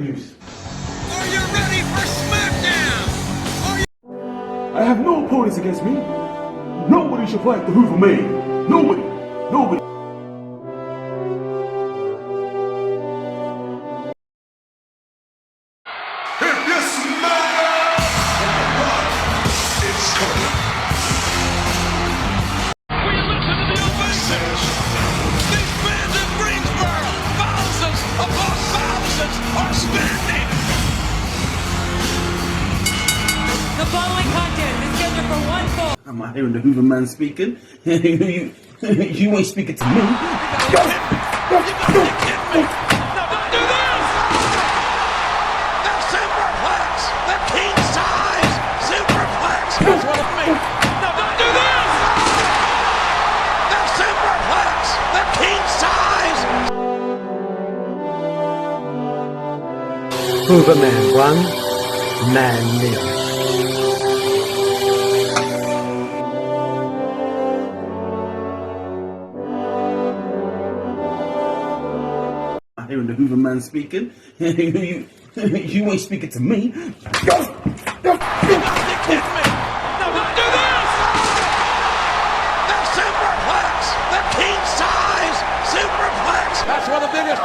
breaking news. Are you ready for SmackDown? I have no opponents against me. Nobody should fight the Hoover Man. Nobody. Nobody. If you smell it's coming. Will you listen to the ovation? These fans in Greensboro, thousands upon thousands are standing. The following contest is scheduled for one fall. I'm not hearing the Hoover Man speaking. You ain't speaking to me. You gotta be kidding me. No, don't do this! The superplex! The king size superplex! That's what it means. No, don't do this! The superplex! The king size! Hoover Man 1, Man nil. I'm hearing the Hoover Man speaking. You ain't speaking to me. You gotta be kidding me. No, don't do this! The superplex! The king size superplex! That's one of the biggest